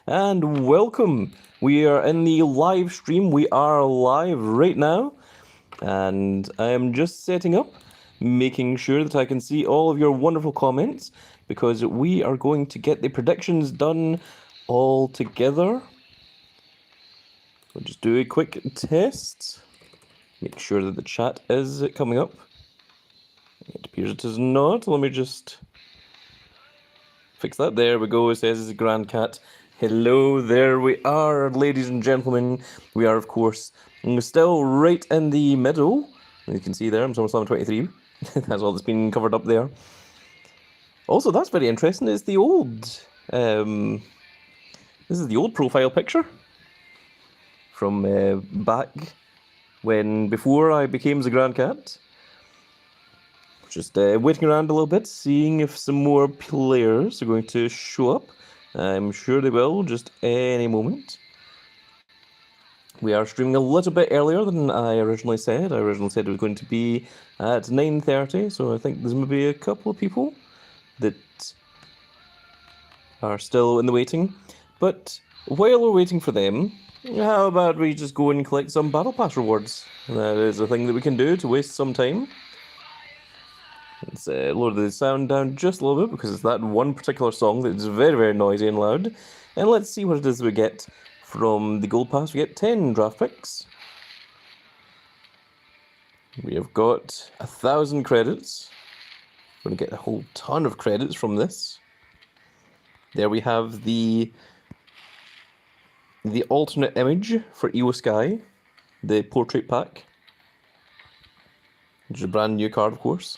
and welcome. We are in the live stream. We are live right now, and I am just setting up, making sure that I can see all of your wonderful comments because we are going to get the predictions done all together. We'll just do a quick test. Make sure that the chat is coming up. It appears it is not. Let me just fix that. There we go. It says Grand Cat. Hello, there we are, ladies and gentlemen. We are, of course, still right in the middle. You can see there, I'm Summerslam 23. That's all that's been covered up there. Also, that's very interesting. It's the old... this is the old profile picture from back when, before I became the Grand Cat. Just waiting around a little bit, seeing if some more players are going to show up. I'm sure they will, just any moment. We are streaming a little bit earlier than I originally said. I originally said it was going to be at 9:30, so I think there's maybe a couple of people that are still in the waiting. But while we're waiting for them, how about we just go and collect some Battle Pass rewards? That is a thing that we can do to waste some time. Let's lower the sound down just a little bit because it's that one particular song that's very, very noisy and loud. And let's see what it is we get from the Gold Pass. We get 10 draft picks. We have got 1,000 credits. We're going to get a whole ton of credits from this. There we have the alternate image for Ewo Sky, the portrait pack, which is a brand new card, of course.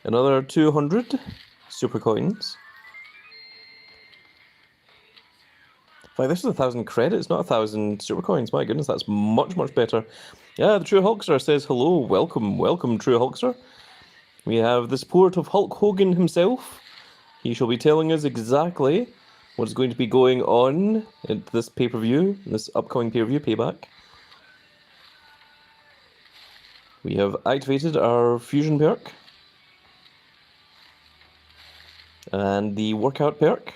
Another 200 super coins. In fact, this is 1,000 credits, not 1,000 super coins. My goodness, that's much, much better. Yeah, the True Hulkster says hello, welcome, True Hulkster. We have the support of Hulk Hogan himself. He shall be telling us exactly what is going to be going on at this pay-per-view, this upcoming pay-per-view, Payback. We have activated our fusion perk. And the workout perk.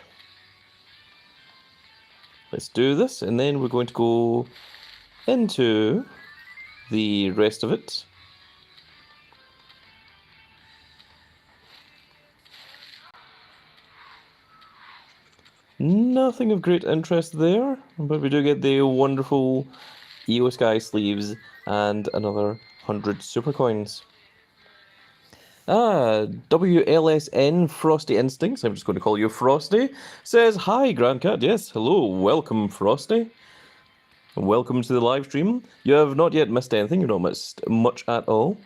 Let's do this, and then we're going to go into the rest of it. Nothing of great interest there, but we do get the wonderful Ewo Sky sleeves and another 100 super coins. WLSN Frosty Instincts, I'm just going to call you Frosty, says, hi, Grand Cat. Yes, hello, welcome, Frosty. Welcome to the live stream. You have not yet missed anything, you've not missed much at all.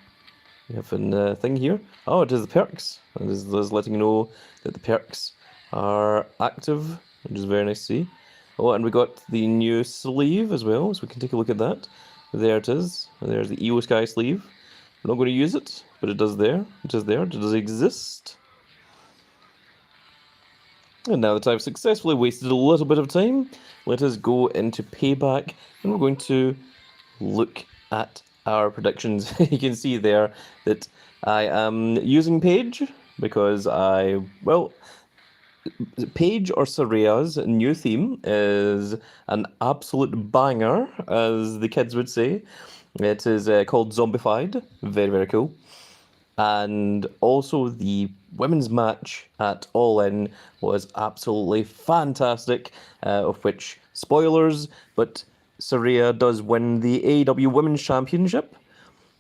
We have a thing here. Oh, it is the perks. It is letting you know that the perks are active, which is very nice to see. Oh, and we got the new sleeve as well, so we can take a look at that. There it is. There's the Ewo Sky sleeve. We're not going to use it, but it does there. It is there. It does exist. And now that I've successfully wasted a little bit of time, let us go into Payback, and we're going to look at our predictions. You can see there that I am using Paige because Paige or Sarea's new theme is an absolute banger, as the kids would say. It is called Zombified. Very, very cool. And also the women's match at All In was absolutely fantastic, of which, spoilers, but Saraya does win the AEW Women's Championship.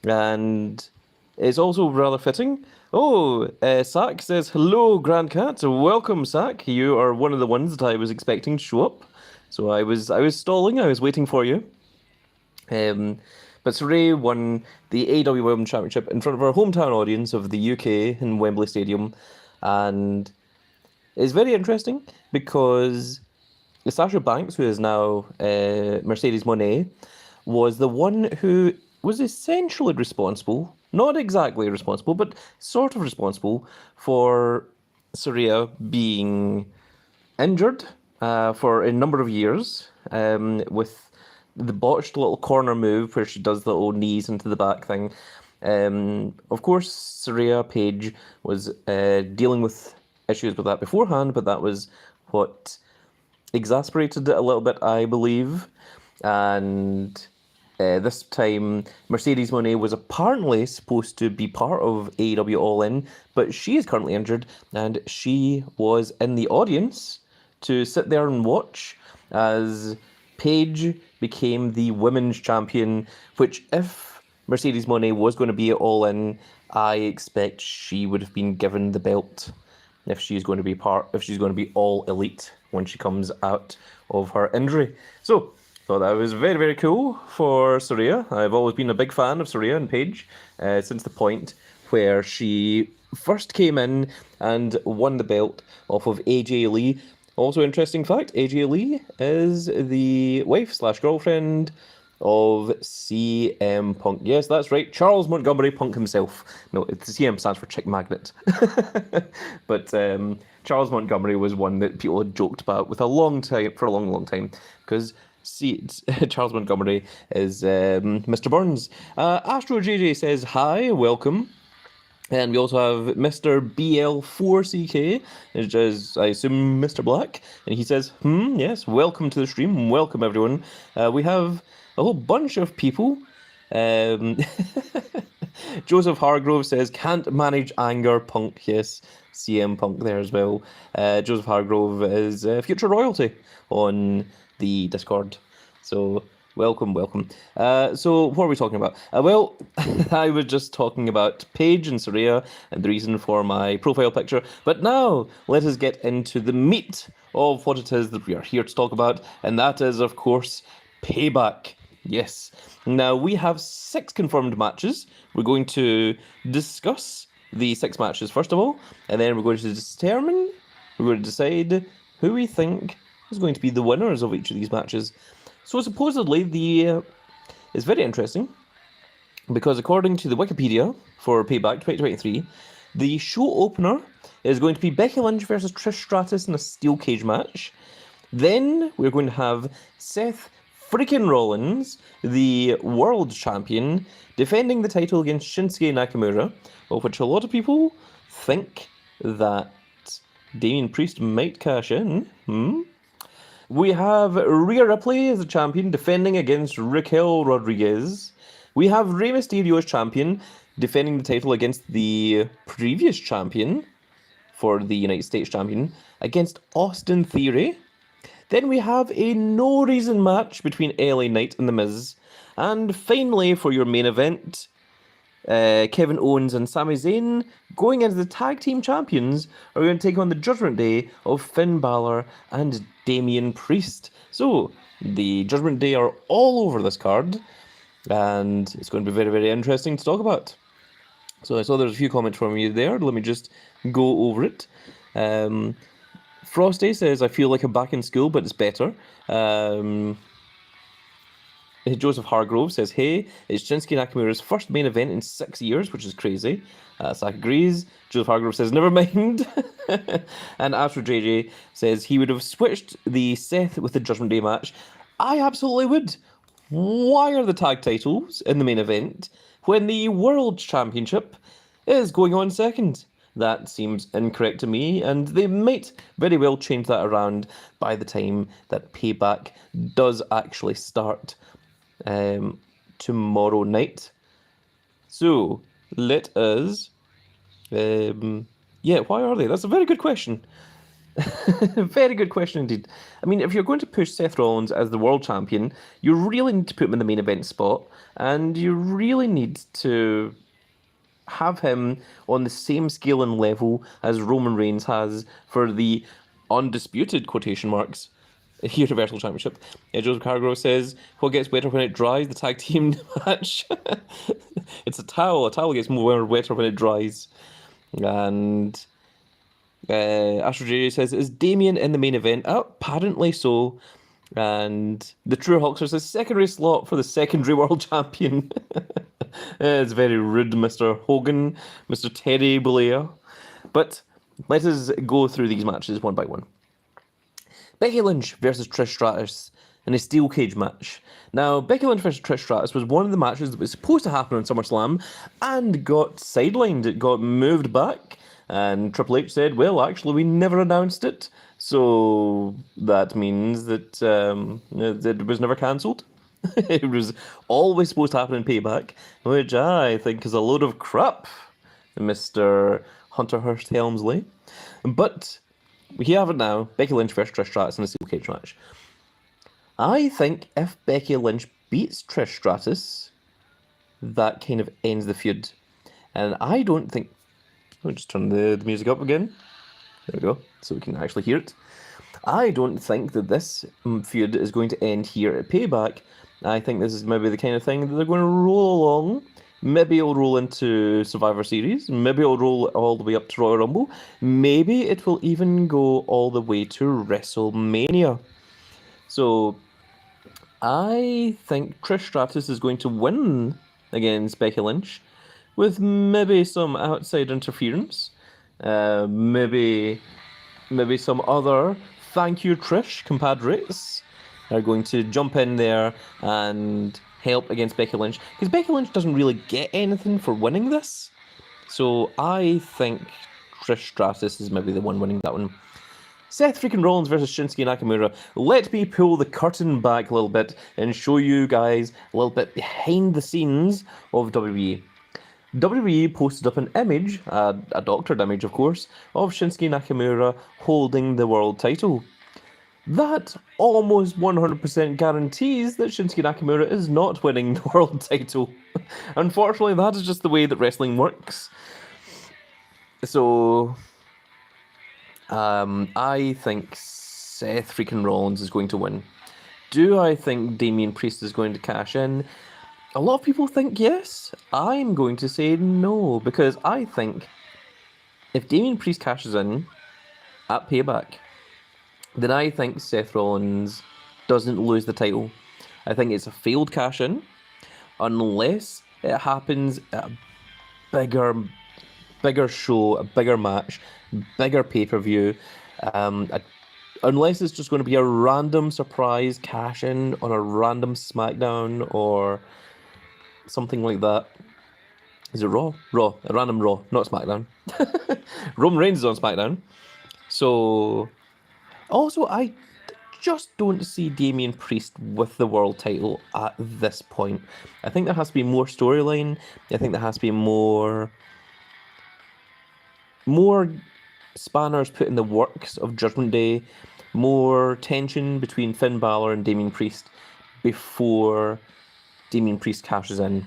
And it's also rather fitting. Oh, Sak says, hello, Grand Cat. Welcome, Sak. You are one of the ones that I was expecting to show up. So I was stalling. I was waiting for you. But Saraya won the AEW Women's Championship in front of our hometown audience of the UK in Wembley Stadium. And it's very interesting because Sasha Banks, who is now Mercedes Moné, was the one who was essentially responsible, not exactly responsible, but sort of responsible for Saraya being injured for a number of years with the botched little corner move where she does the little knees into the back thing. Of course, Saraya Paige was dealing with issues with that beforehand, but that was what exasperated it a little bit, I believe. And this time, Mercedes Moné was apparently supposed to be part of AEW All In, but she is currently injured, and she was in the audience to sit there and watch as Paige became the women's champion, which, if Mercedes Moné was going to be at All In, I expect she would have been given the belt if she's going to be all elite when she comes out of her injury. So, thought that was very, very cool for Saraya. I've always been a big fan of Saraya and Paige since the point where she first came in and won the belt off of AJ Lee. Also, interesting fact, AJ Lee is the wife/girlfriend of CM Punk. Yes, that's right, Charles Montgomery Punk himself. No, it's CM stands for Chick Magnet. But Charles Montgomery was one that people had joked about for a long time, because Charles Montgomery is Mr. Burns. Astro JJ says hi, welcome. And we also have Mr. BL4CK, which is, I assume, Mr. Black. And he says, yes, welcome to the stream. Welcome, everyone. We have a whole bunch of people. Joseph Hargrove says, can't manage anger, Punk. Yes, CM Punk there as well. Joseph Hargrove is future royalty on the Discord. So... welcome. So what are we talking about? Well, I was just talking about Paige and Saraya and the reason for my profile picture. But now, let us get into the meat of what it is that we are here to talk about. And that is, of course, Payback. Yes. Now, we have 6 confirmed matches. We're going to discuss the 6 matches first of all. And then we're going to decide who we think is going to be the winners of each of these matches. So supposedly it's very interesting, because according to the Wikipedia for Payback 2023, the show opener is going to be Becky Lynch versus Trish Stratus in a steel cage match. Then we're going to have Seth freaking Rollins, the world champion, defending the title against Shinsuke Nakamura, of which a lot of people think that Damian Priest might cash in. We have Rhea Ripley as the champion, defending against Raquel Rodriguez. We have Rey Mysterio as champion, defending the title against the previous champion for the United States champion, against Austin Theory. Then we have a no-reason match between LA Knight and The Miz. And finally, for your main event, Kevin Owens and Sami Zayn, going into the tag team champions, are going to take on the Judgment Day of Finn Balor and Damian Priest. So, the Judgment Day are all over this card, and it's going to be very, very interesting to talk about. So I saw there's a few comments from you there. Let me just go over it. Frosty says, I feel like I'm back in school, but it's better. Joseph Hargrove says, hey, it's Shinsuke Nakamura's first main event in 6 years, which is crazy. Zach agrees. Joseph Hargrove says, never mind. And Astro JJ says he would have switched the Seth with the Judgment Day match. I absolutely would. Why are the tag titles in the main event when the World Championship is going on second? That seems incorrect to me, and they might very well change that around by the time that Payback does actually start tomorrow night. So let us why are they? That's a very good question. Very good question indeed. I mean, if you're going to push Seth Rollins as the world champion, you really need to put him in the main event spot, and you really need to have him on the same scale and level as Roman Reigns has for the undisputed quotation marks Universal Championship. Joseph Cargo says, what gets wetter when it dries? The tag team match. It's a towel. A towel gets more wetter when it dries. And Astro JJ says, is Damien in the main event? Apparently so. And the True Hulkster says, secondary slot for the secondary world champion. It's very rude, Mr. Hogan, Mr. Teddy Blair. But let us go through these matches one by one. Becky Lynch versus Trish Stratus in a steel cage match. Now, Becky Lynch versus Trish Stratus was one of the matches that was supposed to happen on SummerSlam and got sidelined. It got moved back, and Triple H said, well, actually, we never announced it, So that means that it was never cancelled. It was always supposed to happen in Payback, which I think is a load of crap, Mr. Hunter Hearst Helmsley. But we have it now. Becky Lynch versus Trish Stratus in a steel cage match. I think if Becky Lynch beats Trish Stratus, that kind of ends the feud. And I don't think... I'll just turn the music up again. There we go, so we can actually hear it. I don't think that this feud is going to end here at Payback. I think this is maybe the kind of thing that they're going to roll along. Maybe it'll roll into Survivor Series. Maybe it'll roll all the way up to Royal Rumble. Maybe it will even go all the way to WrestleMania. So I think Trish Stratus is going to win against Becky Lynch with maybe some outside interference. Maybe some other thank you Trish compadres are going to jump in there and help against Becky Lynch, because Becky Lynch doesn't really get anything for winning this. So I think Trish Stratus is maybe the one winning that one. Seth freaking Rollins versus Shinsuke Nakamura. Let me pull the curtain back a little bit and show you guys a little bit behind the scenes of WWE. WWE posted up an image, a doctored image of course, of Shinsuke Nakamura holding the world title. That almost 100% guarantees that Shinsuke Nakamura is not winning the world title. Unfortunately, that is just the way that wrestling works. So, I think Seth freaking Rollins is going to win. Do I think Damian Priest is going to cash in? A lot of people think yes. I'm going to say no, because I think if Damian Priest cashes in at Payback, then I think Seth Rollins doesn't lose the title. I think it's a failed cash-in, unless it happens at a bigger show, a bigger match, bigger pay-per-view, unless it's just going to be a random surprise cash-in on a random SmackDown or something like that. Is it Raw? Raw. A random Raw, not SmackDown. Roman Reigns is on SmackDown. So... Also, I just don't see Damian Priest with the world title at this point. I think there has to be more storyline. I think there has to be more spanners put in the works of Judgment Day, more tension between Finn Balor and Damian Priest before Damian Priest cashes in.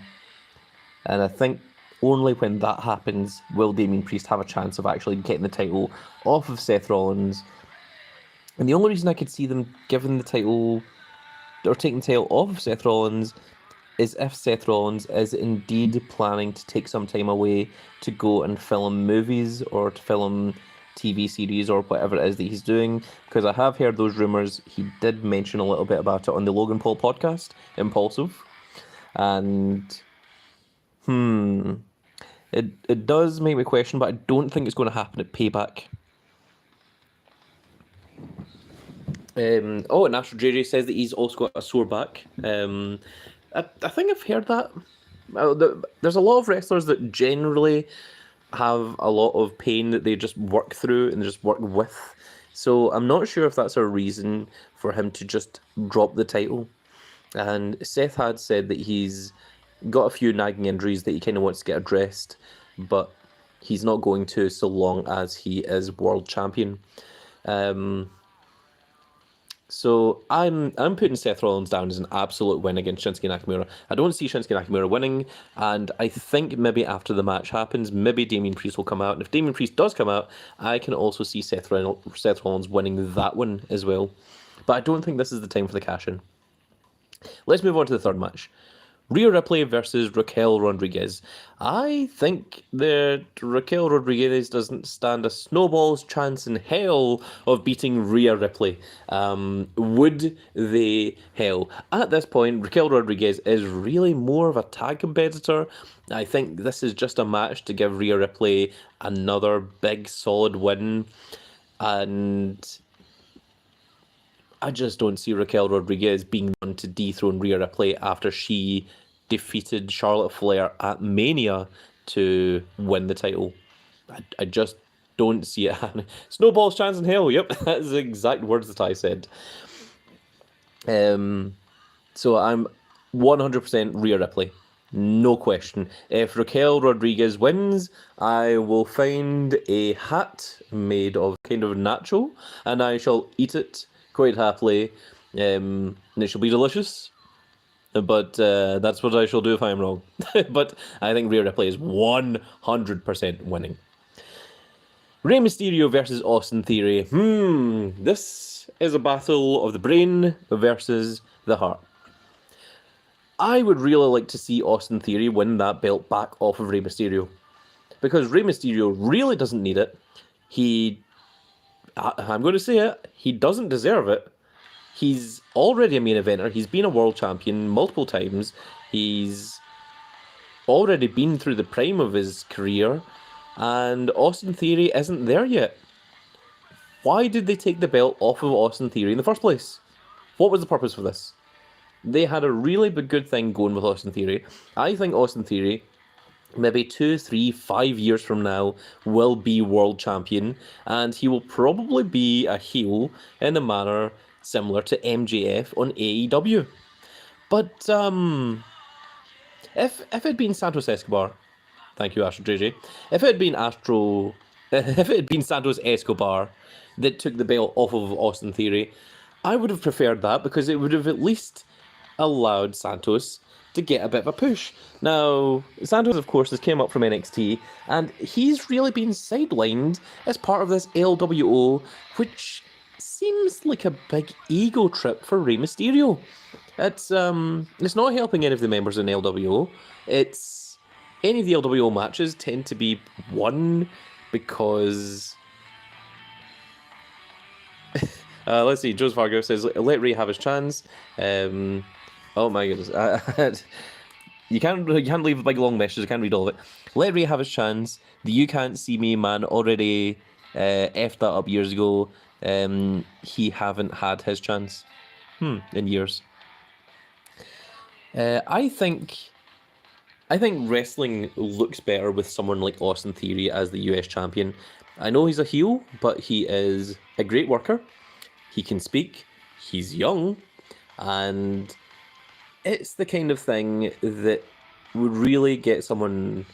And I think only when that happens will Damian Priest have a chance of actually getting the title off of Seth Rollins. And the only reason I could see them giving the title, or taking the title off of Seth Rollins, is if Seth Rollins is indeed planning to take some time away to go and film movies or to film TV series or whatever it is that he's doing. Because I have heard those rumours. He did mention a little bit about it on the Logan Paul podcast, Impulsive. And, it does make me question, but I don't think it's going to happen at Payback. And Astro JJ says that he's also got a sore back. I think I've heard that. There's a lot of wrestlers that generally have a lot of pain that they just work through and just work with. So I'm not sure if that's a reason for him to just drop the title. And Seth had said that he's got a few nagging injuries that he kind of wants to get addressed, but he's not going to so long as he is world champion. So I'm putting Seth Rollins down as an absolute win against Shinsuke Nakamura. I don't see Shinsuke Nakamura winning, and I think maybe after the match happens, maybe Damian Priest will come out. And if Damian Priest does come out, I can also see Seth Rollins winning that one as well. But I don't think this is the time for the cash-in. Let's move on to the third match. Rhea Ripley versus Raquel Rodriguez. I think that Raquel Rodriguez doesn't stand a snowball's chance in hell of beating Rhea Ripley. Would they hell? At this point, Raquel Rodriguez is really more of a tag competitor. I think this is just a match to give Rhea Ripley another big solid win. And I just don't see Raquel Rodriguez being one to dethrone Rhea Ripley after she defeated Charlotte Flair at Mania to win the title. I just don't see it happening. Snowball's chance in hell. Yep, that's the exact words that I said. So I'm 100% Rhea Ripley. No question. If Raquel Rodriguez wins, I will find a hat made of kind of natural, and I shall eat it quite happily. And it shall be delicious. But that's what I shall do if I am wrong. But I think Rhea Ripley is 100% winning. Rey Mysterio versus Austin Theory. This is a battle of the brain versus the heart. I would really like to see Austin Theory win that belt back off of Rey Mysterio. Because Rey Mysterio really doesn't need it. I'm going to say it, he doesn't deserve it. He's already a main eventer. He's been a world champion multiple times. He's already been through the prime of his career. And Austin Theory isn't there yet. Why did they take the belt off of Austin Theory in the first place? What was the purpose for this? They had a really good thing going with Austin Theory. I think Austin Theory, maybe 2, 3, 5 years from now, will be world champion, and he will probably be a heel in a manner similar to MJF on AEW. But if it had been Santos Escobar, thank you, Astro JJ. If it had been Santos Escobar that took the belt off of Austin Theory, I would have preferred that because it would have at least allowed Santos to get a bit of a push. Now, Santos, of course, has came up from NXT, and he's really been sidelined as part of this LWO, which seems like a big ego trip for Rey Mysterio. It's not helping any of the members in LWO. It's any of the LWO matches tend to be won because let's see. Joseph Fargo says, "Let Ray have his chance." Oh my goodness! You can't leave a big long message. I can't read all of it. Let Ray have his chance. The "You Can't See Me" man already effed that up years ago. He haven't had his chance in years. I think wrestling looks better with someone like Austin Theory as the US champion. I know he's a heel, but he is a great worker. He can speak. He's young, and it's the kind of thing that would really get someone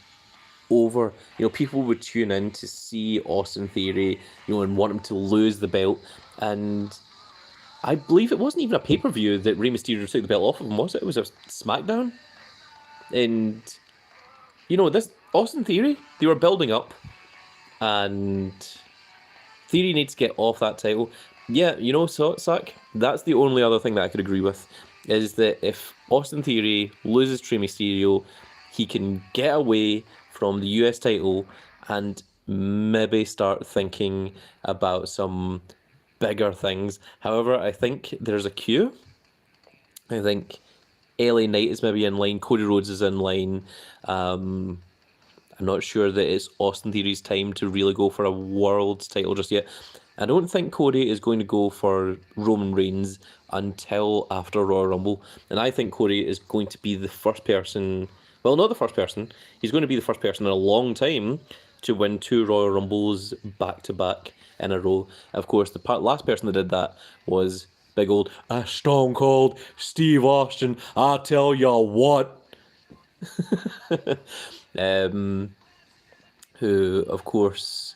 over. People would tune in to see Austin Theory, and want him to lose the belt. And I believe it wasn't even a pay-per-view that Rey Mysterio took the belt off of him, was it? It was a SmackDown. And, this Austin Theory, they were building up, and Theory needs to get off that title. Yeah, Sack, that's the only other thing that I could agree with, is that if Austin Theory loses Rey Mysterio, he can get away from the US title and maybe start thinking about some bigger things. However, I think there's a queue. I think LA Knight is maybe in line, Cody Rhodes is in line. I'm not sure that it's Austin Theory's time to really go for a world title just yet. I don't think Cody is going to go for Roman Reigns until after Royal Rumble. And I think Cody is going to be the first person, well, not the first person, he's going to be the first person in a long time to win 2 Royal Rumbles back-to-back in a row. Of course, the last person that did that was big old Stone Cold Steve Austin. I tell ya what. Who, of course,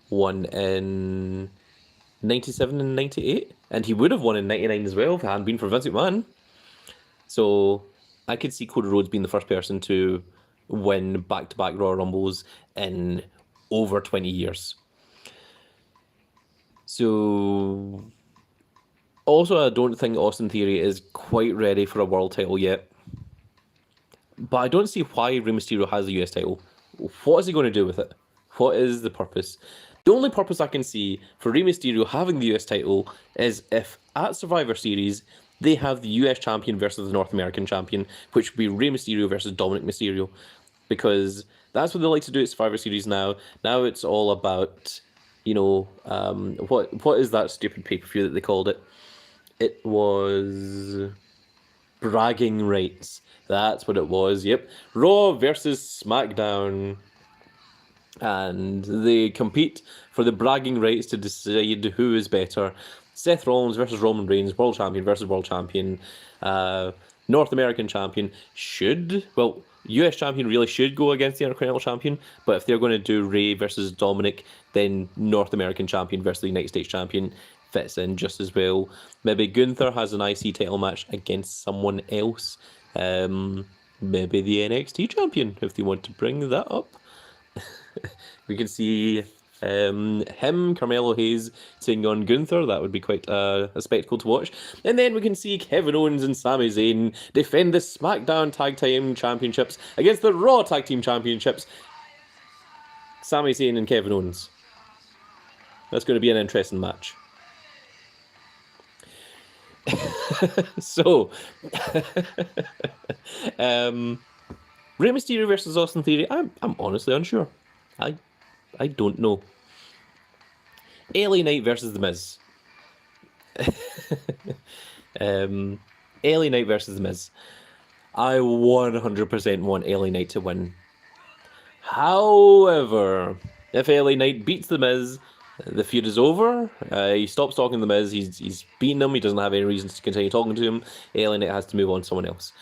won in 97 and 98, and he would have won in 99 as well if it hadn't been for Vince McMahon. So I could see Cody Rhodes being the first person to win back-to-back Royal Rumbles in over 20 years. So also, I don't think Austin Theory is quite ready for a world title yet. But I don't see why Rey Mysterio has the US title. What is he going to do with it? What is the purpose? The only purpose I can see for Rey Mysterio having the US title is if at Survivor Series they have the US champion versus the North American champion, which would be Rey Mysterio versus Dominic Mysterio. Because that's what they like to do at Survivor Series now. Now it's all about, what is that stupid pay-per-view that they called it? It was bragging rights. That's what it was, yep. Raw versus SmackDown. and they compete for the bragging rights to decide who is better. Seth Rollins versus Roman Reigns, world champion versus world champion, North American champion US champion really should go against the Intercontinental champion, but if they're going to do Rey versus Dominic, then North American champion versus the United States champion fits in just as well. Maybe Gunther has an IC title match against someone else. Maybe the NXT champion, if they want to bring that up. We can see Carmelo Hayes taking on Gunther. That would be quite a spectacle to watch. And then we can see Kevin Owens and Sami Zayn defend the SmackDown Tag Team Championships against the Raw Tag Team Championships. Sami Zayn and Kevin Owens. That's going to be an interesting match. So, Rey Mysterio versus Austin Theory. I'm honestly unsure. I don't know. LA Knight versus The Miz. LA Knight versus The Miz. I 100% want LA Knight to win. However, if LA Knight beats The Miz, the feud is over. He stops talking to The Miz. He's beaten him. He doesn't have any reason to continue talking to him. LA Knight has to move on to someone else.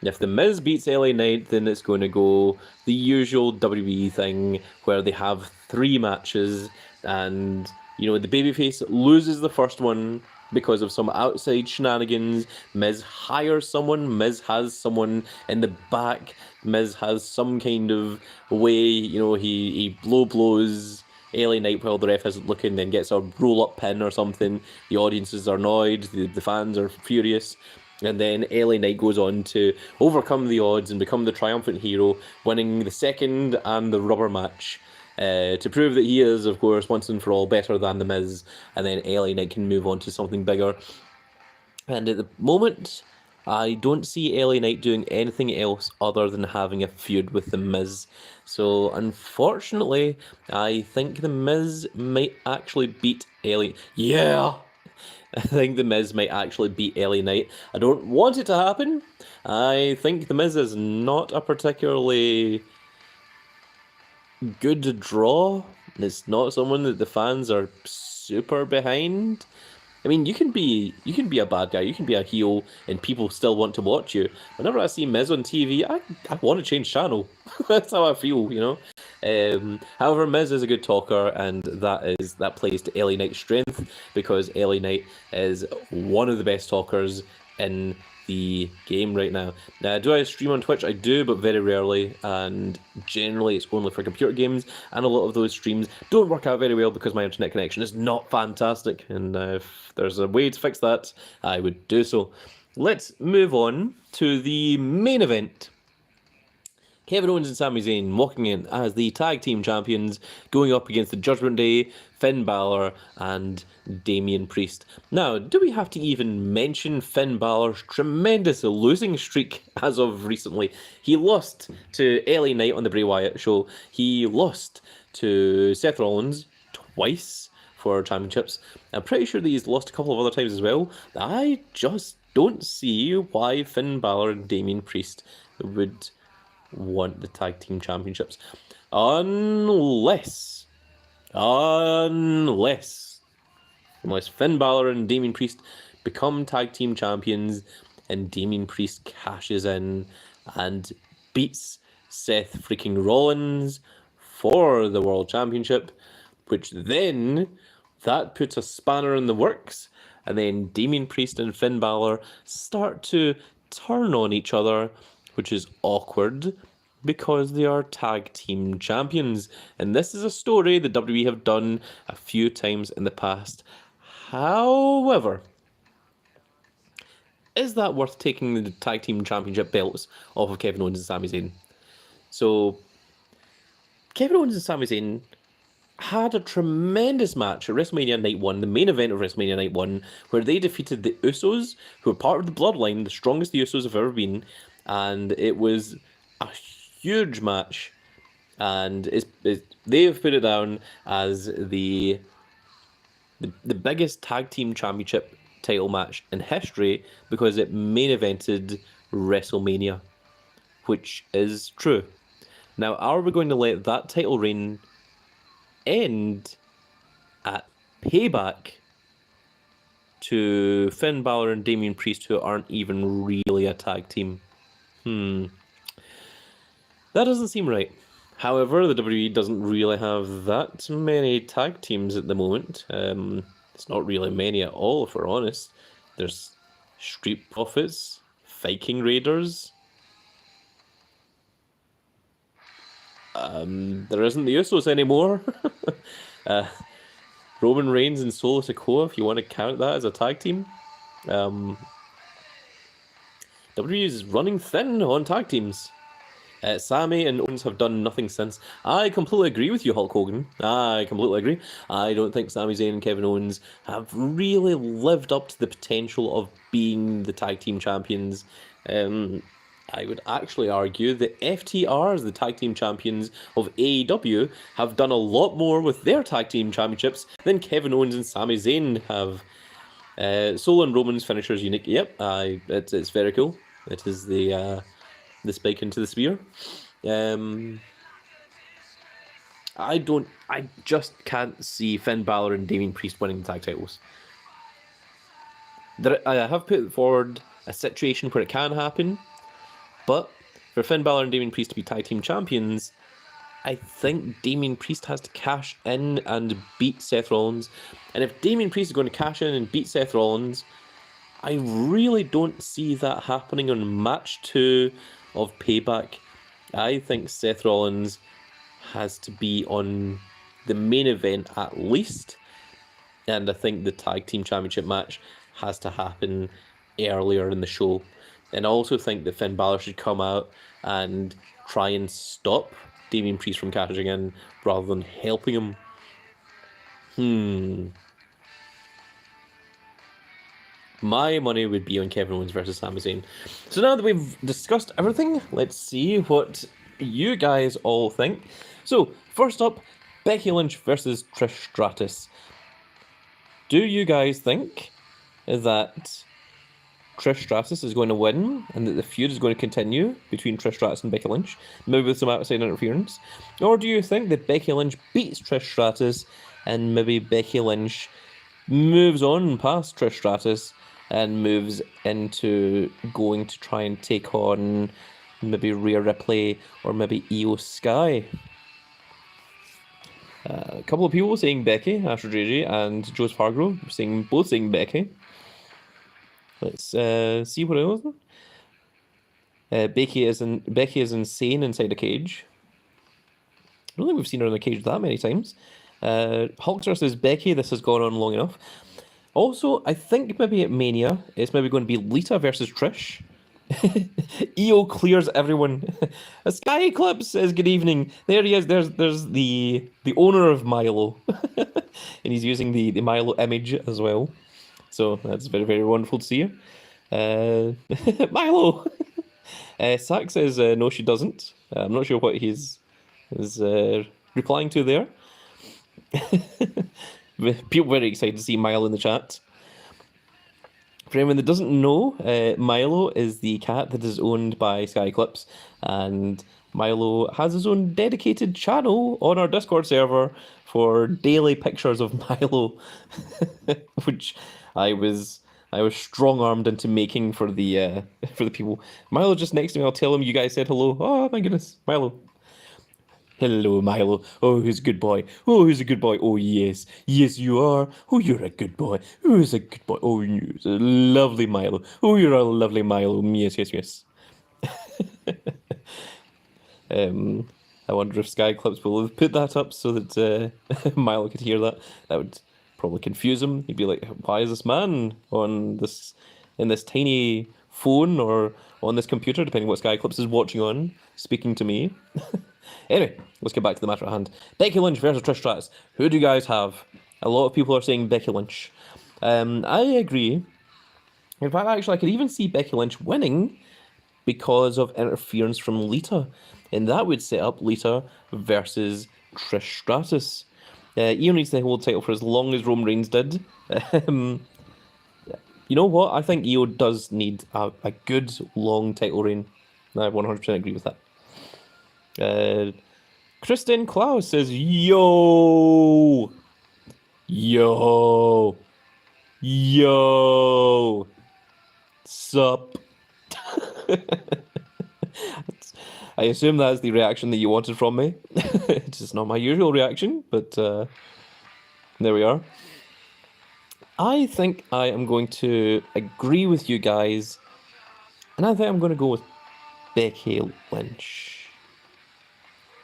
If The Miz beats LA Knight, then it's going to go the usual WWE thing where they have 3 matches and, the babyface loses the first one because of some outside shenanigans. Miz hires someone. Miz has someone in the back. Miz has some kind of way, he blows LA Knight while the ref isn't looking, then gets a roll-up pin or something. The audiences are annoyed. The fans are furious. And then LA Knight goes on to overcome the odds and become the triumphant hero, winning the second and the rubber match to prove that he is, of course, once and for all better than The Miz. And then LA Knight can move on to something bigger. And at the moment, I don't see LA Knight doing anything else other than having a feud with The Miz. So, unfortunately, I think The Miz might actually beat LA. Yeah! I think The Miz might actually beat LA Knight. I don't want it to happen. I think The Miz is not a particularly good draw. It's not someone that the fans are super behind. I mean, you can be a bad guy, you can be a heel, and people still want to watch you. Whenever I see Miz on TV, I want to change channel. That's how I feel, However, Miz is a good talker, and that plays to LA Knight's strength, because LA Knight is one of the best talkers in the game right now. Now, do I stream on Twitch? I do, but very rarely, and generally it's only for computer games, and a lot of those streams don't work out very well because my internet connection is not fantastic, and if there's a way to fix that, I would do so. Let's move on to the main event. Kevin Owens and Sami Zayn walking in as the tag team champions, going up against the Judgment Day, Finn Balor, and Damian Priest. Now, do we have to even mention Finn Balor's tremendous losing streak as of recently? He lost to LA Knight on the Bray Wyatt show. He lost to Seth Rollins twice for championships. I'm pretty sure that he's lost a couple of other times as well. I just don't see why Finn Balor and Damian Priest would want the tag team championships unless Finn Balor and Damian Priest become tag team champions and Damian Priest cashes in and beats Seth freaking Rollins for the world championship, which then that puts a spanner in the works, and then Damian Priest and Finn Balor start to turn on each other, which is awkward because they are tag team champions. And this is a story that WWE have done a few times in the past. However, is that worth taking the tag team championship belts off of Kevin Owens and Sami Zayn? So, Kevin Owens and Sami Zayn had a tremendous match at WrestleMania Night 1, the main event of WrestleMania Night 1, where they defeated the Usos, who are part of the Bloodline, the strongest the Usos have ever been, and it was a huge match, and they have put it down as the biggest tag team championship title match in history because it main evented WrestleMania, which is true. Now, are we going to let that title reign end at Payback to Finn Balor and Damian Priest, who aren't even really a tag team? That doesn't seem right. However, the WWE doesn't really have that many tag teams at the moment. It's not really many at all, if we're honest. There's Street Profits, Viking Raiders. There isn't the Usos anymore. Roman Reigns and Solo Sikoa, if you want to count that as a tag team. WWE is running thin on tag teams. Sami and Owens have done nothing since. I completely agree with you, Hulk Hogan. I completely agree. I don't think Sami Zayn and Kevin Owens have really lived up to the potential of being the tag team champions. I would actually argue that FTRs, the tag team champions of AEW, have done a lot more with their tag team championships than Kevin Owens and Sami Zayn have. Solo and Roman's finishers unique. Yep, it's very cool. It is the spike into the spear. I just can't see Finn Balor and Damian Priest winning the tag titles. I have put forward a situation where it can happen, but for Finn Balor and Damian Priest to be tag team champions, I think Damian Priest has to cash in and beat Seth Rollins. And if Damian Priest is going to cash in and beat Seth Rollins, I really don't see that happening on match 2 of Payback. I think Seth Rollins has to be on the main event at least. And I think the tag team championship match has to happen earlier in the show. And I also think that Finn Balor should come out and try and stop Damian Priest from cashing in rather than helping him. My money would be on Kevin Owens versus Sami Zayn. So now that we've discussed everything, let's see what you guys all think. So, first up, Becky Lynch versus Trish Stratus. Do you guys think that Trish Stratus is going to win and that the feud is going to continue between Trish Stratus and Becky Lynch, maybe with some outside interference? Or do you think that Becky Lynch beats Trish Stratus and maybe Becky Lynch moves on past Trish Stratus and moves into going to try and take on maybe Rhea Ripley or maybe Io Sky? A couple of people saying Becky, Asher JJ and Joseph Hargrove both saying Becky. Let's see what else. Becky is insane inside a cage. I don't think we've seen her in a cage that many times. Hulkster says Becky, this has gone on long enough. Also, I think maybe at Mania, it's maybe going to be Lita versus Trish. EO clears everyone. Sky Eclipse says good evening. There he is. There's the owner of Milo. And he's using the Milo image as well. So that's very, very wonderful to see you. Milo! Sack says no, she doesn't. I'm not sure what he's replying to there. People very excited to see Milo in the chat. For anyone that doesn't know, Milo is the cat that is owned by Sky Eclipse, and Milo has his own dedicated channel on our Discord server for daily pictures of Milo, which I was strong-armed into making for the people. Milo just next to me. I'll tell him you guys said hello. Oh my goodness, Milo. Hello, Milo. Oh, who's a good boy? Oh, who's a good boy? Oh, yes. Yes, you are. Oh, you're a good boy. Who's a good boy? Oh, you're a lovely Milo. Oh, you're a lovely Milo. Yes, yes, yes. I wonder if Sky Clips will have put that up so that Milo could hear that. That would probably confuse him. He'd be like, why is this man in this tiny phone or on this computer, depending what Sky Clips is watching on, speaking to me? Anyway, let's get back to the matter at hand. Becky Lynch versus Trish Stratus. Who do you guys have? A lot of people are saying Becky Lynch. I agree. In fact, actually, I could even see Becky Lynch winning because of interference from Lita. And that would set up Lita versus Trish Stratus. Io needs to hold the title for as long as Roman Reigns did. You know what? I think Io does need a good, long title reign. I 100% agree with that. Uh, Kristen Klaus says, yo, yo, yo, sup. I assume that's the reaction that you wanted from me. It's just not my usual reaction, but there we are. I think I am going to agree with you guys, and I think I'm going to go with Becky Lynch.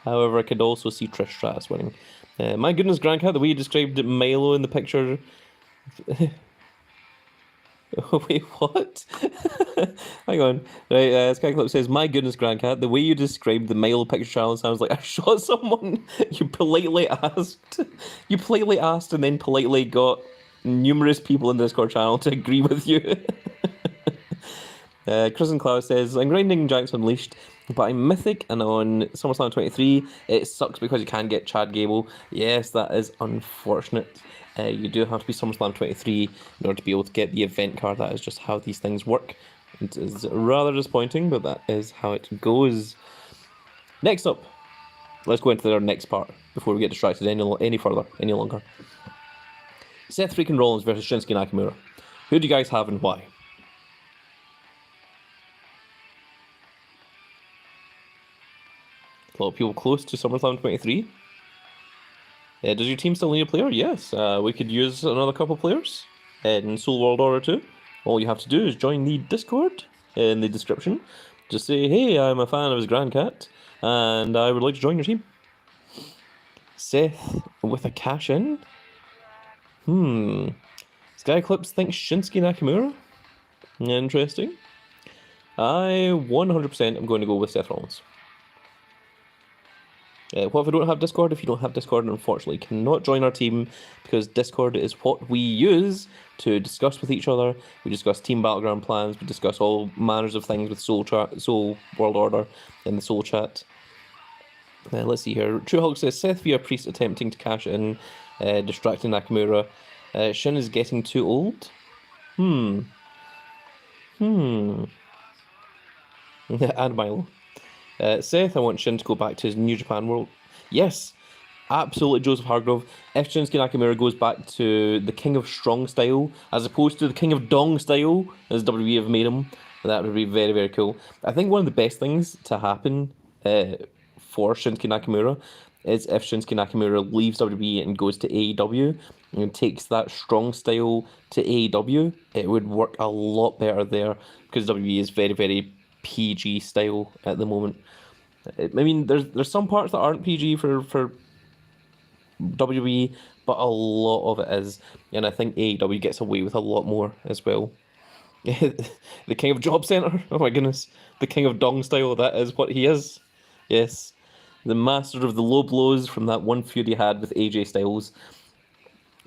However, I could also see Trish Stratus winning. My goodness, Grandcat, the way you described Milo in the picture. Wait, what? Hang on. Right, Skyclip says, my goodness, Grandcat, the way you described the Milo picture challenge sounds like I shot someone. You politely asked. You politely asked and then politely got numerous people in the Discord channel to agree with you. Chris and Cloud says, I'm grinding Jackson Unleashed, but I'm mythic and on SummerSlam 23. It sucks because you can't get Chad Gable. Yes, that is unfortunate. You do have to be SummerSlam 23 in order to be able to get the event card. That is just how these things work. It is rather disappointing, but that is how it goes. Next up, let's go into our next part before we get distracted any further, any longer. Seth freaking Rollins versus Shinsuke Nakamura. Who do you guys have and why? A lot of people close to SummerSlam 23. Does your team still need a player? Yes. We could use another couple players in Soul World Order 2. All you have to do is join the Discord in the description. Just say, hey, I'm a fan of his Grandcat, and I would like to join your team. Seth with a cash in? Skyclips thinks Shinsuke Nakamura? Interesting. I 100% am going to go with Seth Rollins. What if I don't have Discord? If you don't have Discord, unfortunately, cannot join our team because Discord is what we use to discuss with each other. We discuss team battleground plans. We discuss all manners of things with Soul World Order in the Soul Chat. Let's see here. True Hulk says Seth via Priest attempting to cash in, distracting Nakamura. Shin is getting too old. And Milo. Seth, I want Shin to go back to his New Japan world. Yes, absolutely, Joseph Hargrove. If Shinsuke Nakamura goes back to the King of Strong style, as opposed to the King of Dong style, as WWE have made him, that would be very, very cool. I think one of the best things to happen for Shinsuke Nakamura is if Shinsuke Nakamura leaves WWE and goes to AEW and takes that strong style to AEW, it would work a lot better there because WWE is very, very PG style at the moment. I mean, there's some parts that aren't PG for WWE, but a lot of it is, and I think AEW gets away with a lot more as well. The King of Job Center, oh my goodness, the King of Dong style, that is what he is. Yes, the master of the low blows from that one feud he had with AJ Styles.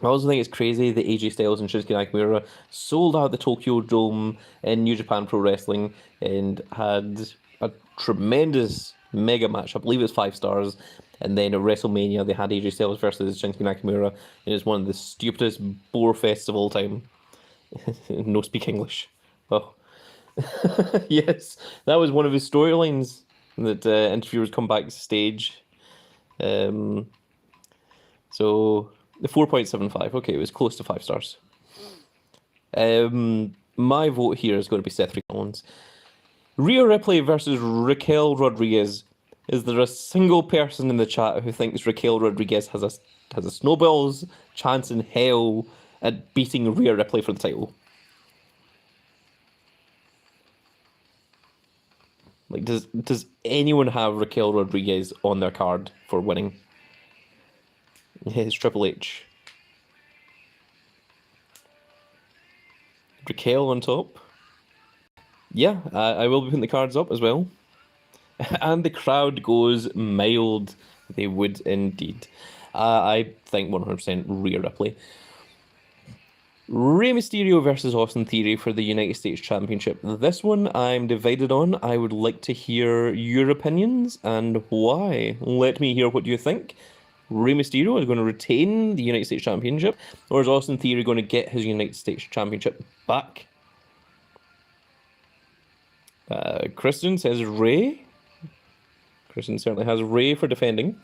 I also think it's crazy that AJ Styles and Shinsuke Nakamura sold out the Tokyo Dome in New Japan Pro Wrestling and had a tremendous mega match. I believe it was 5 stars. And then at WrestleMania, they had AJ Styles versus Shinsuke Nakamura. And it's one of the stupidest bore fests of all time. No speak English. Oh. Yes, that was one of his storylines that interviewers come backstage. So the 4.75. Okay, it was close to 5 stars. My vote here is going to be Seth Rollins. Rhea Ripley versus Raquel Rodriguez. Is there a single person in the chat who thinks Raquel Rodriguez has a snowball's chance in hell at beating Rhea Ripley for the title? Like, does anyone have Raquel Rodriguez on their card for winning? It's Triple H. Raquel on top. Yeah, I will be putting the cards up as well. And the crowd goes mild. They would indeed. I think 100% Rhea Ripley. Rey Mysterio versus Austin Theory for the United States Championship. This one I'm divided on. I would like to hear your opinions and why. Let me hear what you think. Rey Mysterio is going to retain the United States Championship, or is Austin Theory going to get his United States Championship back? Christian says Rey. Christian certainly has Ray for defending.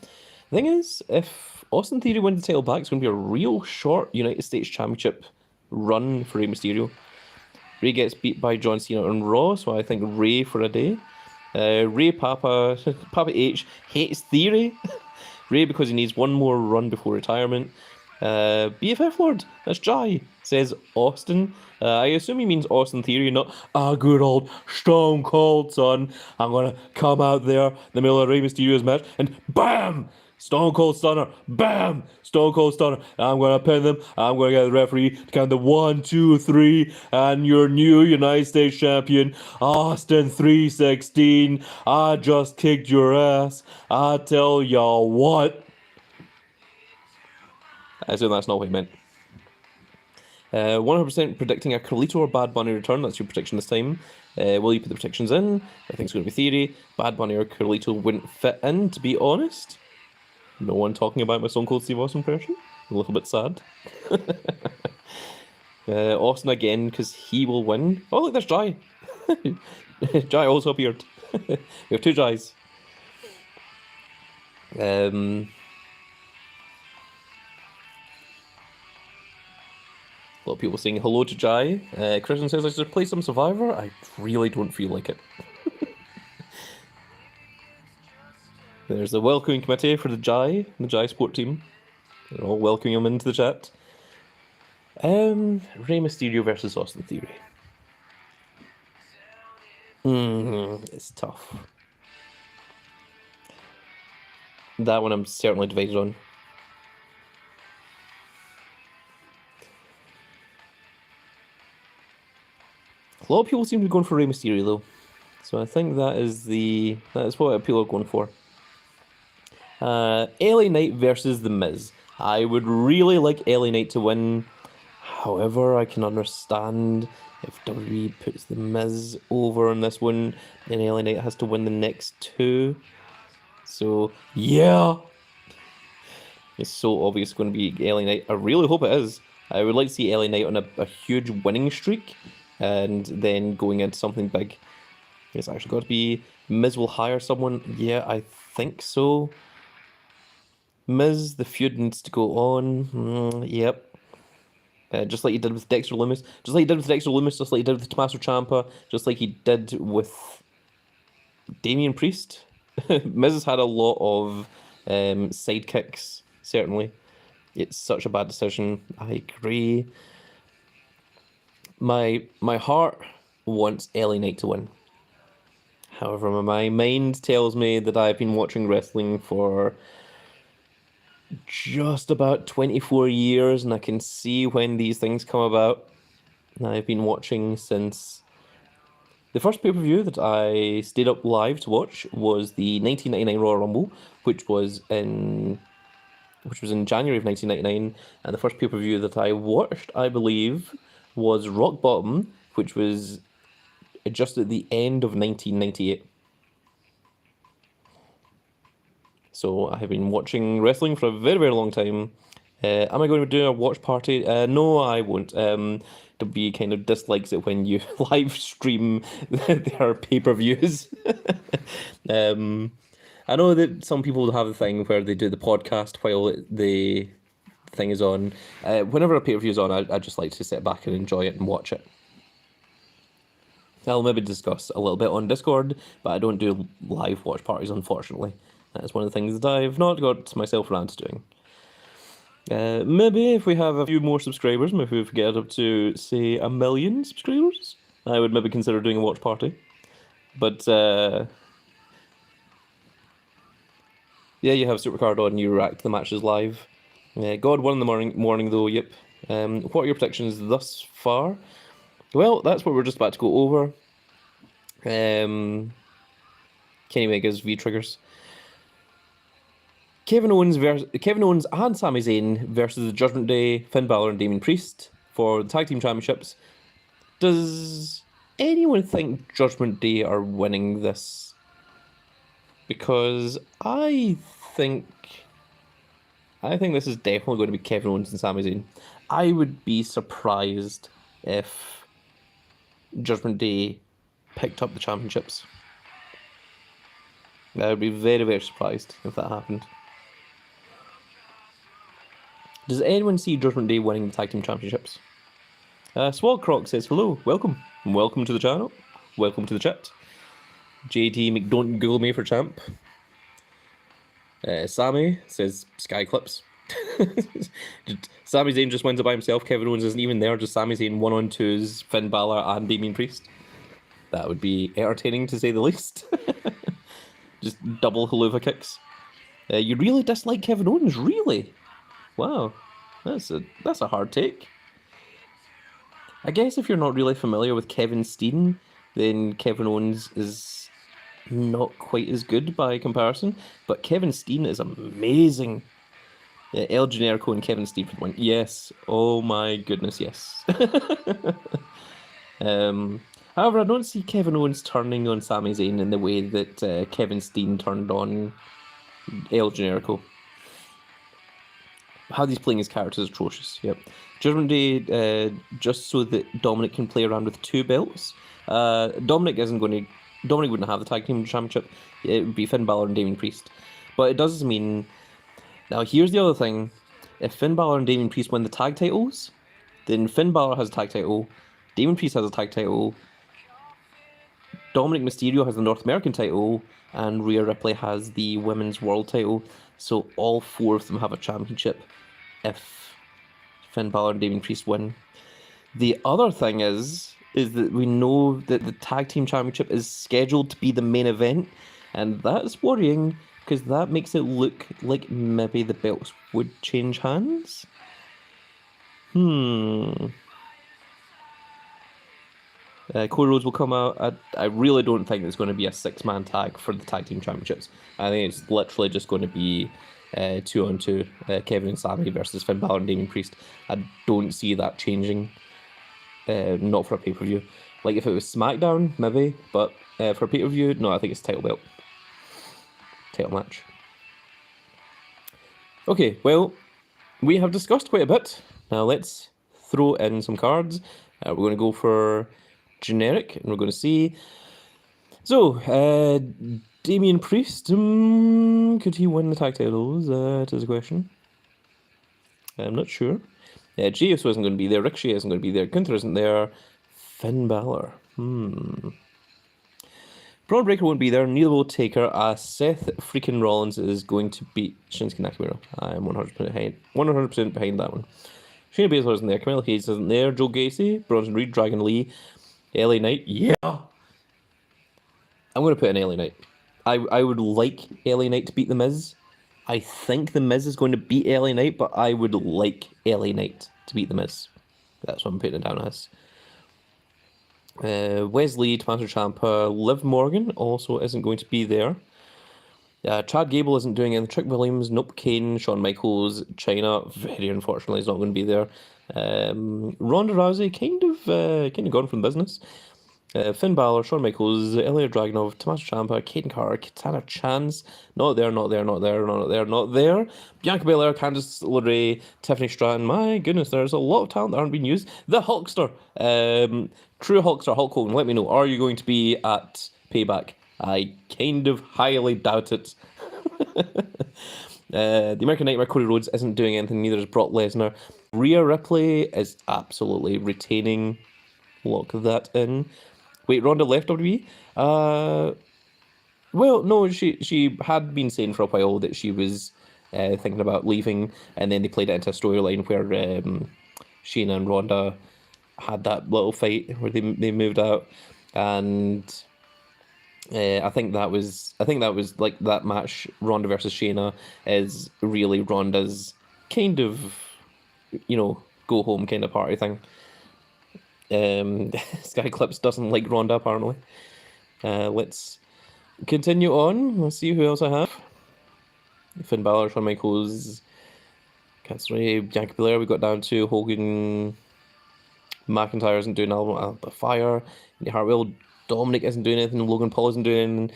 The thing is, if Austin Theory wins the title back, it's going to be a real short United States Championship run for Rey Mysterio. Ray gets beat by John Cena on Raw, so I think Ray for a day. Ray Papa H hates Theory. Ray because he needs one more run before retirement. BFF Lord, that's Jai, says Austin. I assume he means Austin Theory, not good old Stone Cold, son. I'm gonna come out there in the middle of Rey Mysterio's match and BAM! Stone Cold Stunner, BAM! Stone Cold Stunner. I'm gonna pin them. I'm gonna get the referee to count the 1, 2, 3, and your new United States champion, Austin 316. I just kicked your ass. I tell y'all what. I assume that's not what he meant. 100% predicting a Carlito or Bad Bunny return. That's your prediction this time. Will you put the predictions in? I think it's going to be Theory. Bad Bunny or Carlito wouldn't fit in, to be honest. No one talking about my Stone Cold Steve Austin impression. A little bit sad. Austin again, because he will win. Oh, look, there's Jai. Jai also appeared. We have two Jais. A lot of people saying hello to Jai. Christian says, let's just play some Survivor. I really don't feel like it. There's the welcoming committee for the Jai support team. They're all welcoming him into the chat. Rey Mysterio versus Austin Theory. It's tough. That one I'm certainly divided on. A lot of people seem to be going for Rey Mysterio though, so I think that is what people are going for. LA Knight versus The Miz. I would really like LA Knight to win. However, I can understand if WWE puts The Miz over on this one, then LA Knight has to win the next two. So yeah, it's so obvious going to be LA Knight. I really hope it is. I would like to see LA Knight on a huge winning streak, and then going into something big. It's actually got to be Miz will hire someone. Yeah, I think so. Miz, the feud needs to go on. Yep. Just like he did with Dexter Lumis. Just like he did with Dexter Lumis, just like he did with Tommaso Ciampa, just like he did with Damian Priest. Miz has had a lot of sidekicks, certainly. It's such a bad decision. I agree. My heart wants LA Knight to win. However, my mind tells me that I've been watching wrestling for just about 24 years, and I can see when these things come about. And I've been watching since the first pay-per-view that I stayed up live to watch was the 1999 Royal Rumble, which was in January of 1999, and the first pay-per-view that I watched, I believe, was Rock Bottom, which was just at the end of 1998. So I have been watching wrestling for a very, very long time. Am I going to do a watch party? No, I won't. WB kind of dislikes it when you live stream their pay-per-views. I know that some people have the thing where they do the podcast while the thing is on. Whenever a pay-per-view is on, I just like to sit back and enjoy it and watch it. I'll maybe discuss a little bit on Discord, but I don't do live watch parties, unfortunately. That's one of the things that I've not got myself around to doing. Maybe if we have a few more subscribers, maybe if we get up to, say, 1 million subscribers, I would maybe consider doing a watch party. But, yeah, you have Supercard on, you react to the matches live. God won in the morning though, yep. What are your predictions thus far? Well, that's what we're just about to go over. Kenny Omega's V-Triggers. Kevin Owens and Sami Zayn versus the Judgment Day, Finn Balor and Damian Priest for the Tag Team Championships. Does anyone think Judgment Day are winning this? Because I think this is definitely going to be Kevin Owens and Sami Zayn. I would be surprised if Judgment Day picked up the championships. I would be very, very surprised if that happened. Does anyone see Judgment Day winning the Tag Team Championships? Swall Croc says, hello, welcome. Welcome to the channel. Welcome to the chat. JT don't Google me for champ. Sammy says, Sky Clips. Sami Zayn just wins it by himself. Kevin Owens isn't even there. Just Sami Zayn 1-on-2s, Finn Balor and Damian Priest. That would be entertaining to say the least. Just double haluva kicks. You really dislike Kevin Owens, really? Wow, that's a hard take. I guess if you're not really familiar with Kevin Steen, then Kevin Owens is not quite as good by comparison. But Kevin Steen is amazing. El Generico and Kevin Steen for the win. Yes. Oh my goodness, yes. However, I don't see Kevin Owens turning on Sami Zayn in the way that Kevin Steen turned on El Generico. How he's playing his character is atrocious. Yep. Judgment Day, just so that Dominic can play around with 2 belts. Dominic wouldn't have the tag team championship. It would be Finn Balor and Damian Priest. But it does mean. Now here's the other thing: if Finn Balor and Damian Priest win the tag titles, then Finn Balor has a tag title, Damian Priest has a tag title, Dominic Mysterio has the North American title, and Rhea Ripley has the Women's World title. So all 4 of them have a championship if Finn Balor and Damian Priest win. The other thing is that we know that the tag team championship is scheduled to be the main event, and that's worrying because that makes it look like maybe the belts would change hands. Cody Rhodes will come out. I really don't think it's going to be a 6-man tag for the tag team championships. I think it's literally just going to be 2-on-2, Kevin and Sami versus Finn Balor and Damian Priest. I don't see that changing. Not for a pay-per-view. Like if it was SmackDown, maybe, but for a pay-per-view, no, I think it's title belt. Title match. Okay, well, we have discussed quite a bit. Now let's throw in some cards. We're going to go for generic, and we're going to see. So, Damian Priest, could he win the tag titles? That is a question. I'm not sure. Jey Uso isn't going to be there. Ricochet isn't going to be there. Gunther isn't there. Finn Balor. Braun Breaker won't be there. Neither will Taker. Seth freaking Rollins is going to beat Shinsuke Nakamura. I'm 100% behind that one. Shayna Baszler isn't there. Carmella Hayes isn't there. Joe Gacy, Bronson Reed, Dragon Lee, LA Knight. Yeah! I'm going to put in LA Knight. I would like LA Knight to beat The Miz. I think The Miz is going to beat LA Knight, but I would like LA Knight to beat The Miz. That's what I'm putting it down as. Wesley, Tommaso Ciampa, Liv Morgan also isn't going to be there. Chad Gable isn't doing anything. Trick Williams, nope. Kane, Shawn Michaels, Chyna, very unfortunately, is not going to be there. Ronda Rousey, kind of gone from business. Finn Balor, Shawn Michaels, Ilya Dragunov, Tommaso Ciampa, Kaden Carter, Katana Chance, not there. Bianca Belair, Candice LeRae, Tiffany Stratton. My goodness, there's a lot of talent that aren't being used. The Hulkster, true Hulkster, Hulk Hogan. Let me know. Are you going to be at Payback? I kind of highly doubt it. The American Nightmare, Cody Rhodes, isn't doing anything. Neither is Brock Lesnar. Rhea Ripley is absolutely retaining. Lock that in. Wait, Ronda left WWE? Well, no, she had been saying for a while that she was thinking about leaving, and then they played it into a storyline where Shayna and Ronda had that little fight where they moved out, and I think that was like that match, Ronda versus Shayna, is really Ronda's kind of, go home kind of party thing. Sky Clips doesn't like Ronda, apparently. Let's continue on. Let's see who else I have. Finn Balor, Shawn Michaels, Bianca Belair. We got down to Hogan. McIntyre isn't doing album of Fire. Indy Hartwell. Dominic isn't doing anything. Logan Paul isn't doing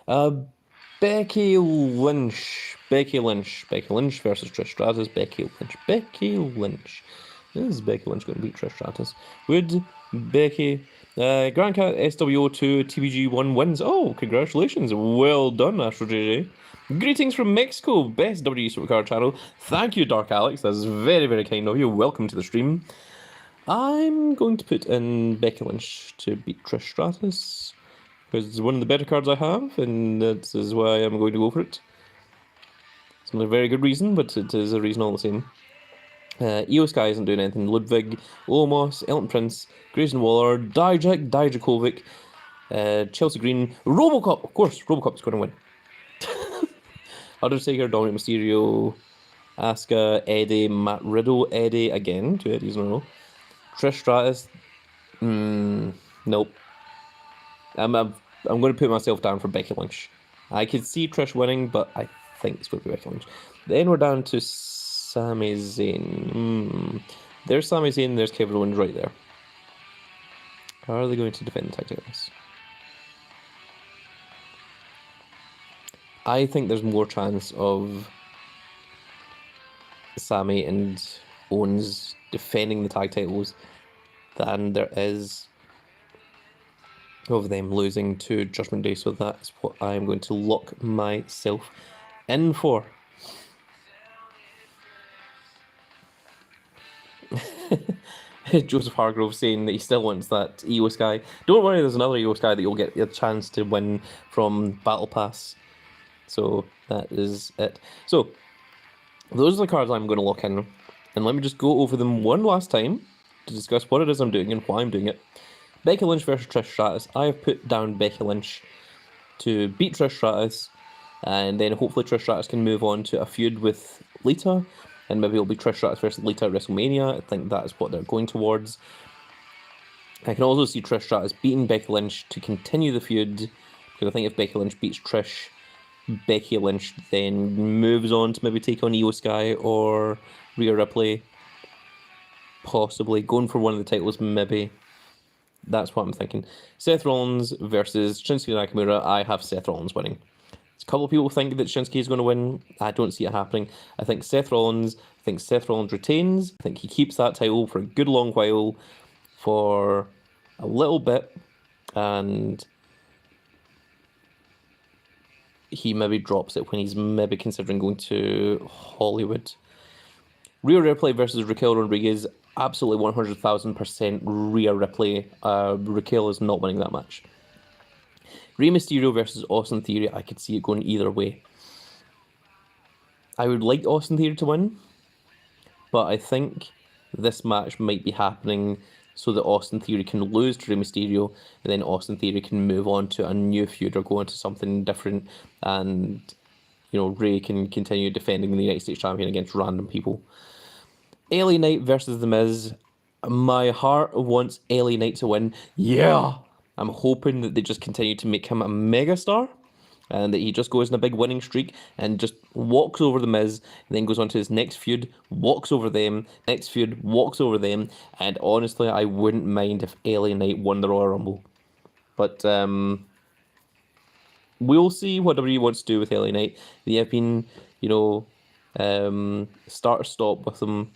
anything. Becky Lynch versus Trish Stratus. Becky Lynch. Is Becky Lynch going to beat Trish Stratus? Would Becky... Grand Cat SWO2 TBG1 wins. Oh, congratulations. Well done, Astro JJ. Greetings from Mexico, best WWE Supercard channel. Thank you, Dark Alex. That's very, very kind of you. Welcome to the stream. I'm going to put in Becky Lynch to beat Trish Stratus because it's one of the better cards I have, and that is why I'm going to go for it. It's not a very good reason, but it is a reason all the same. Io Sky isn't doing anything. Ludwig, Omos, Elton Prince, Grayson Waller, Dijakovic, Chelsea Green, Robocop. Of course, Robocop's going to win. Undertaker, Dominic Mysterio, Asuka, Eddie, Matt Riddle, Eddie again, 2 Eddies in a row. Trish Stratus, nope. I'm going to put myself down for Becky Lynch. I could see Trish winning, but I think it's going to be Becky Lynch. Then we're down to Sami Zayn. There's Sami Zayn, there's Kevin Owens right there. How are they going to defend the tag titles? I think there's more chance of Sami and Owens defending the tag titles than there is of them losing to Judgment Day, so that's what I'm going to lock myself in for. Joseph Hargrove saying that he still wants that Io Sky. Don't worry, there's another Io Sky that you'll get a chance to win from Battle Pass. So that is it. So those are the cards I'm going to lock in. And let me just go over them one last time to discuss what it is I'm doing and why I'm doing it. Becky Lynch versus Trish Stratus. I have put down Becky Lynch to beat Trish Stratus, and then hopefully Trish Stratus can move on to a feud with Lita, and maybe it'll be Trish Stratus versus Lita at WrestleMania. I think that is what they're going towards. I can also see Trish Stratus beating Becky Lynch to continue the feud, because I think if Becky Lynch beats Trish, Becky Lynch then moves on to maybe take on Io Sky or Rhea Ripley, possibly going for one of the titles, maybe. That's what I'm thinking. Seth Rollins versus Shinsuke Nakamura. I have Seth Rollins winning. A couple of people think that Shinsuke is going to win. I don't see it happening. I think Seth Rollins retains. I think he keeps that title for a good long while, for a little bit, and he maybe drops it when he's maybe considering going to Hollywood. Rhea Ripley versus Raquel Rodriguez. Absolutely 100,000% Rhea Ripley. Raquel is not winning that match. Rey Mysterio versus Austin Theory. I could see it going either way. I would like Austin Theory to win, but I think this match might be happening so that Austin Theory can lose to Rey Mysterio, and then Austin Theory can move on to a new feud or go into something different, and Rey can continue defending the United States Champion against random people. LA Knight versus The Miz. My heart wants LA Knight to win. Yeah! I'm hoping that they just continue to make him a megastar, and that he just goes in a big winning streak and just walks over The Miz, and then goes on to his next feud, walks over them, next feud, walks over them, and honestly, I wouldn't mind if LA Knight won the Royal Rumble. But we'll see what WWE wants to do with LA Knight. They have been, start-stop with him.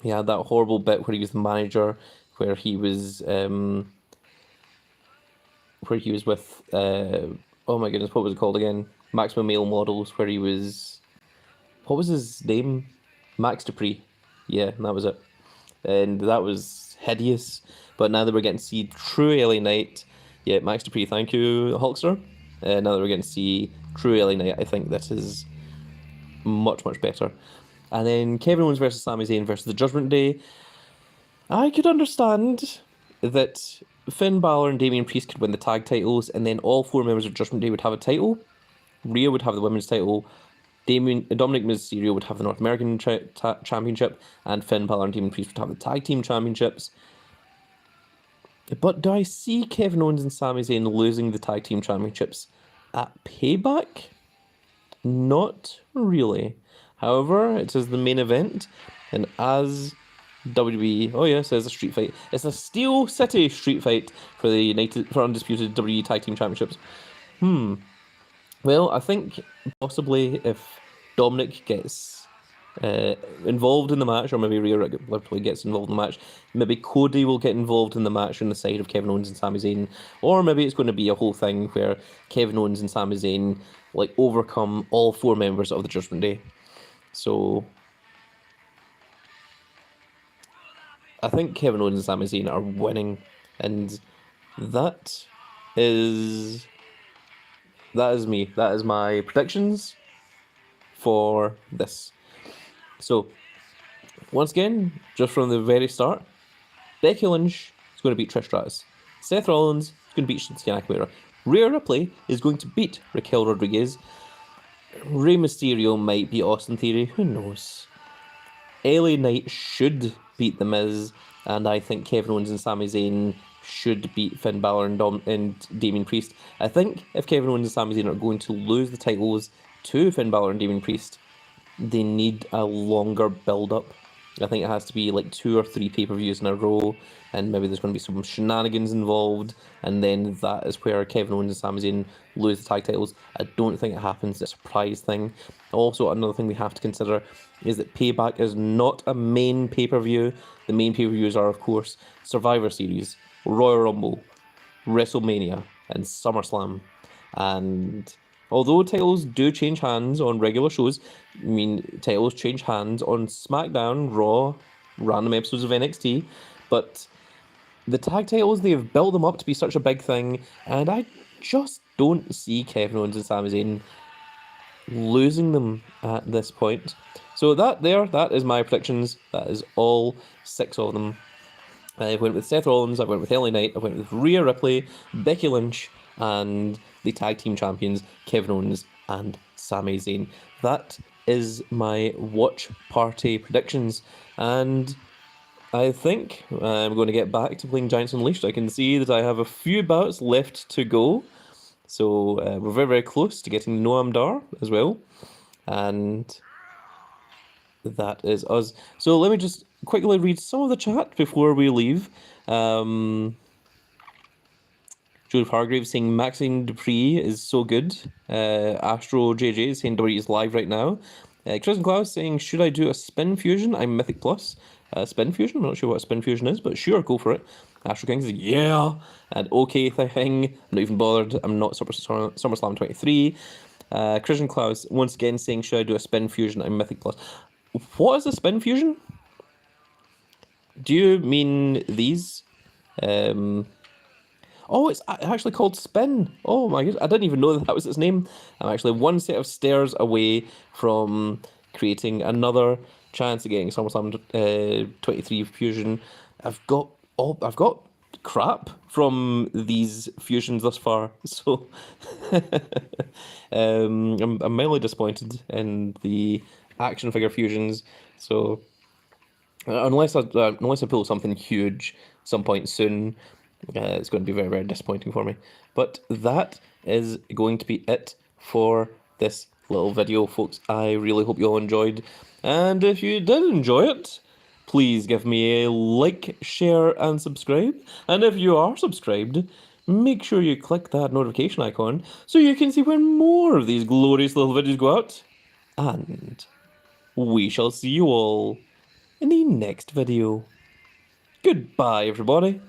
He had that horrible bit where he was the manager, where he was with oh my goodness, what was it called again? Maximum Male Models, where he was, what was his name? Max Dupree. Yeah, that was it. And that was hideous. But now that we're getting to see true LA Knight, yeah, Max Dupree, thank you, Hulkster. Now that we're getting to see true LA Knight, I think this is much, much better. And then Kevin Owens versus Sami Zayn versus the Judgment Day. I could understand that Finn Balor and Damian Priest could win the tag titles, and then all 4 members of Judgment Day would have a title. Rhea would have the women's title. Dominic Mysterio would have the North American Championship, and Finn Balor and Damian Priest would have the Tag Team Championships. But do I see Kevin Owens and Sami Zayn losing the Tag Team Championships at Payback? Not really. However, it is the main event, and as WWE, oh yes, there's a street fight. It's a Steel City street fight for the undisputed WWE Tag Team Championships. Well, I think possibly if Dominic gets involved in the match, or maybe Rhea Ripley gets involved in the match. Maybe Cody will get involved in the match on the side of Kevin Owens and Sami Zayn, or maybe it's going to be a whole thing where Kevin Owens and Sami Zayn like overcome all 4 members of the Judgment Day. So I think Kevin Owens and Sami Zayn are winning, and that is me. That is my predictions for this. So once again, just from the very start, Becky Lynch is going to beat Trish Stratus. Seth Rollins is going to beat Shinsuke Nakamura. Rhea Ripley is going to beat Raquel Rodriguez. Rey Mysterio might beat Austin Theory. Who knows? LA Knight should beat The Miz, and I think Kevin Owens and Sami Zayn should beat Finn Balor and Damian Priest. I think if Kevin Owens and Sami Zayn are going to lose the titles to Finn Balor and Damian Priest, they need a longer build-up. I think it has to be like 2 or 3 pay-per-views in a row, and maybe there's going to be some shenanigans involved, and then that is where Kevin Owens and Sami Zayn lose the tag titles. I don't think it happens. It's a surprise thing. Also, another thing we have to consider is that Payback is not a main pay-per-view. The main pay-per-views are, of course, Survivor Series, Royal Rumble, WrestleMania, and SummerSlam. And although titles do change hands on regular shows, I mean, titles change hands on SmackDown, Raw, random episodes of NXT, but the tag titles, they have built them up to be such a big thing, and I just don't see Kevin Owens and Sami Zayn losing them at this point. So that is my predictions. That is all 6 of them. I went with Seth Rollins, I went with LA Knight, I went with Rhea Ripley, Becky Lynch, and the tag team champions, Kevin Owens and Sami Zayn. That is my watch party predictions, and I think I'm going to get back to playing Giants Unleashed. I can see that I have a few bouts left to go, so we're very, very close to getting Noam Dar as well, and that is us. So let me just quickly read some of the chat before we leave. Joseph Hargraves saying Maxine Dupree is so good. Astro JJ is saying WWE is live right now. Chris and Klaus saying, should I do a spin fusion? I'm Mythic Plus. Spin fusion? I'm not sure what a spin fusion is, but sure, go for it. Astro King says, yeah. And okay thing. I'm not even bothered. I'm not SummerSlam 23. Christian Klaus once again saying, should I do a spin fusion? I'm Mythic Plus. What is a spin fusion? Do you mean these? Oh, it's actually called Spin. Oh my goodness, I didn't even know that was its name. I'm actually one set of stairs away from creating another chance of getting SummerSlam 23 fusion. I've got crap from these fusions thus far, so I'm mildly disappointed in the action figure fusions. So unless I pull something huge some point soon, it's going to be very, very disappointing for me. But that is going to be it for this little video, folks. I really hope you all enjoyed. And if you did enjoy it, please give me a like, share, and subscribe. And if you are subscribed, make sure you click that notification icon so you can see when more of these glorious little videos go out. And we shall see you all in the next video. Goodbye, everybody.